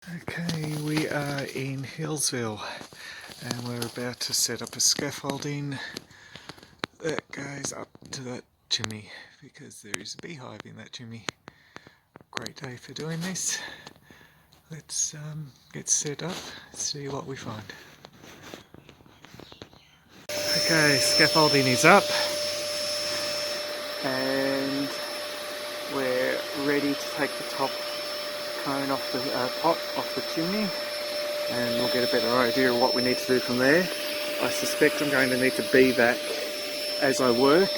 Okay, we are in Hillsville and we're about to set up a scaffolding that goes up to that chimney because there is a beehive in that chimney. Great day for doing this. Let's get set up, see what we find. Okay, scaffolding is up and we're ready to take the top cone off the pot off the chimney, and we'll get a better idea of what we need to do from there. I suspect I'm going to need to bee vac as I work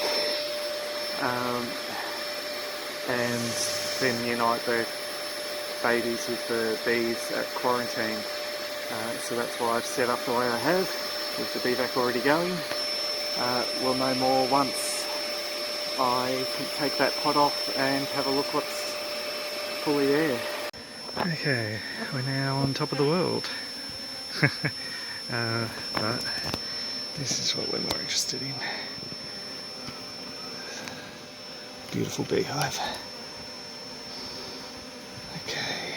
and then unite the babies with the bees at quarantine. So that's why I've set up the way I have, with the bee vac already going. We'll know more once I can take that pot off and have a look what's fully there. Okay, we're now on top of the world. But this is what we're more interested in. Beautiful beehive. Okay.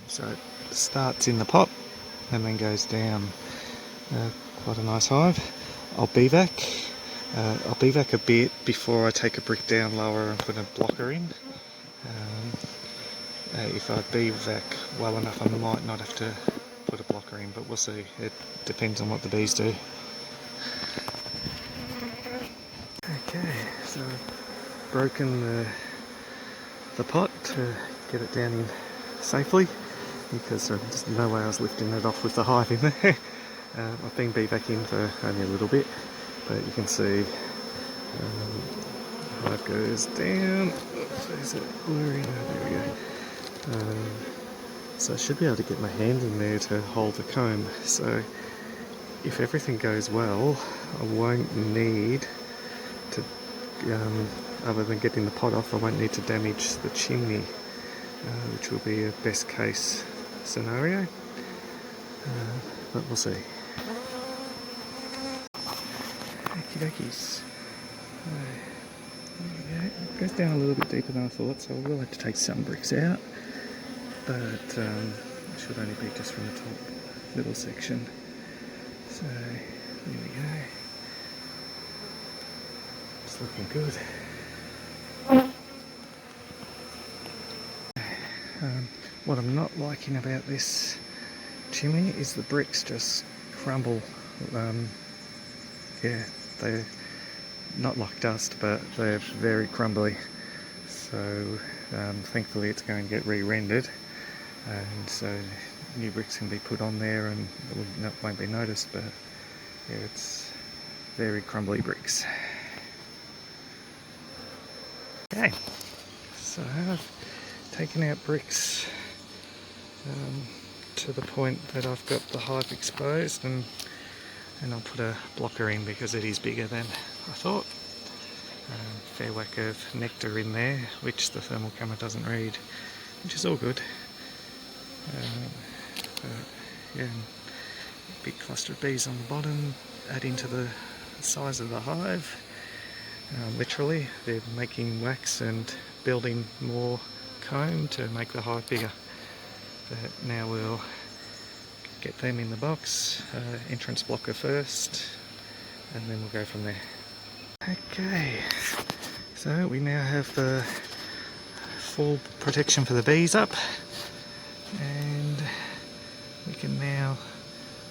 So it starts in the pot and then goes down. Quite a nice hive. I'll bee vac a bit before I take a brick down lower and put a blocker in. If I bee vac well enough, I might not have to put a blocker in, but we'll see. It depends on what the bees do. Okay, so I've broken the pot to get it down in safely because there's no way I was lifting it off with the hive in there. I've been bee vacing for only a little bit, but you can see the hive goes down. Oops, is it blurry? Oh, there we go. So I should be able to get my hand in there to hold the comb. So if everything goes well, I won't need to, other than getting the pot off, I won't need to damage the chimney, which will be a best case scenario, but we'll see. Okie dokies. There we go. It goes down a little bit deeper than I thought, so I will have to take some bricks out, but it should only be just from the top little section. So there we go. It's looking good. What I'm not liking about this chimney is the bricks just crumble. Yeah, they're not like dust, but they're very crumbly. So thankfully it's going to get re-rendered, and so new bricks can be put on there and it won't be noticed, but yeah, it's very crumbly bricks. Okay, so I've taken out bricks to the point that I've got the hive exposed, and I'll put a blocker in because it is bigger than I thought. Fair whack of nectar in there, which the thermal camera doesn't read, which is all good. Yeah, big cluster of bees on the bottom, adding to the size of the hive. Literally, they're making wax and building more comb to make the hive bigger. But now we'll get them in the box, entrance blocker first, and then we'll go from there. Okay, so we now have the full protection for the bees up, and we can now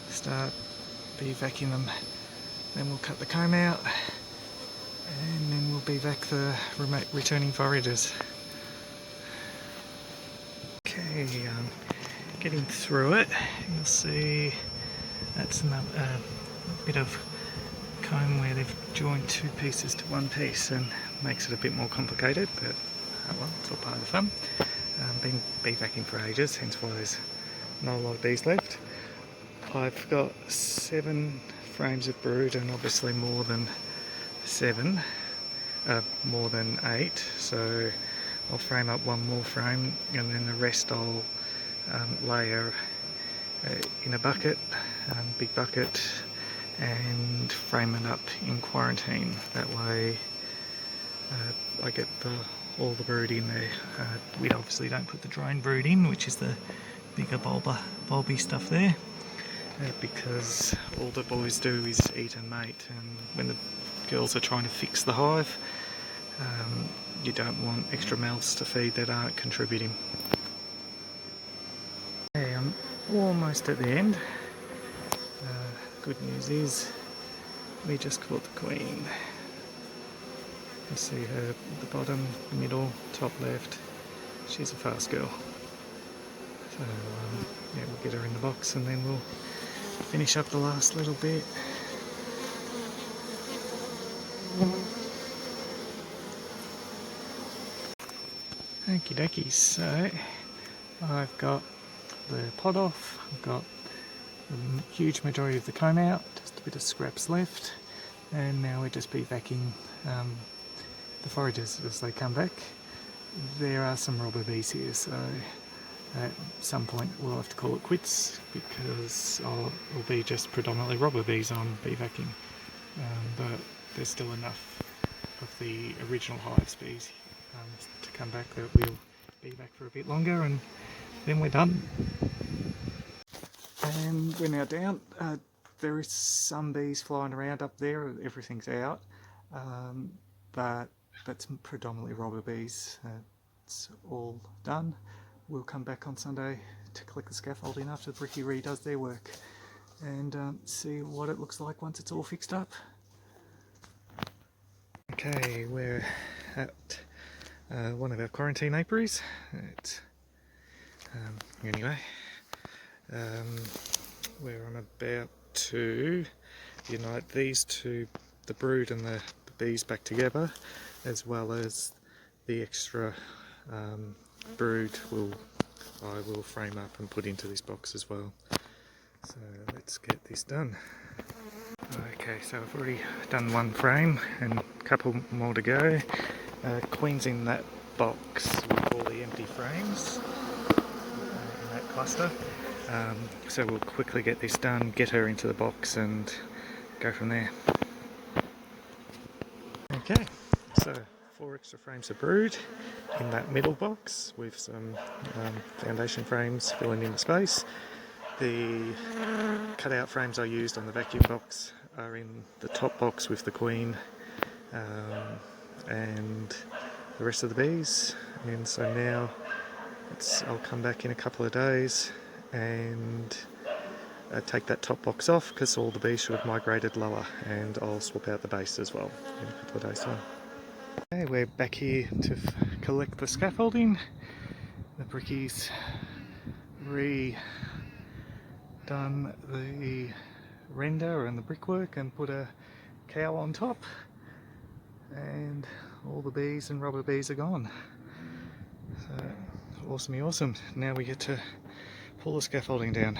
start bee vacuuming them. Then we'll cut the comb out, and then we'll bee vac the returning foragers. Okay, getting through it, you'll see that's another bit of comb where they've joined two pieces to one piece and makes it a bit more complicated, but oh well, it's all part of the fun. Been bee vacing for ages, hence why there's not a lot of bees left. I've got 7 frames of brood and obviously more than 8, so I'll frame up one more frame and then the rest I'll layer in a bucket, big bucket, and frame it up in quarantine. That way I get the all the brood in there. We obviously don't put the drone brood in, which is the bigger bulby stuff there, because all the boys do is eat and mate, and when the girls are trying to fix the hive, you don't want extra mouths to feed that aren't contributing. Okay, I'm almost at the end. Good news is we just caught the queen. You see her at the bottom, middle, top left. She's a fast girl. So yeah, we'll get her in the box and then we'll finish up the last little bit. Okie dokie, so I've got the pod off, I've got the huge majority of the comb out, just a bit of scraps left, and now we're just bivacking the foragers as they come back. There are some robber bees here, so at some point we'll have to call it quits because it'll be just predominantly robber bees on bivacking, but there's still enough of the original hive's bees to come back that we'll be back for a bit longer and then we're done. And we're now down. There is some bees flying around up there, everything's out, but that's predominantly robber bees. It's all done. We'll come back on Sunday to collect the scaffolding after the brickie redoes their work and see what it looks like once it's all fixed up. Okay, we're at one of our quarantine apiaries. Anyway, where I'm about to unite these two, the brood and the bees, back together, as well as the extra brood I will frame up and put into this box as well. So let's get this done. Okay, so I've already done one frame and a couple more to go. Queen's in that box with all the empty frames in that cluster. So we'll quickly get this done, get her into the box and go from there. Okay, so 4 extra frames of brood in that middle box with some foundation frames filling in the space. The cutout frames I used on the vacuum box are in the top box with the queen and the rest of the bees, and so now I'll come back in a couple of days and take that top box off because all the bees should have migrated lower, and I'll swap out the base as well in a couple of days time. Okay, we're back here to collect the scaffolding. The brickies done the render and the brickwork and put a cow on top, and all the bees and robber bees are gone. So awesome. Now we get to pull the scaffolding down.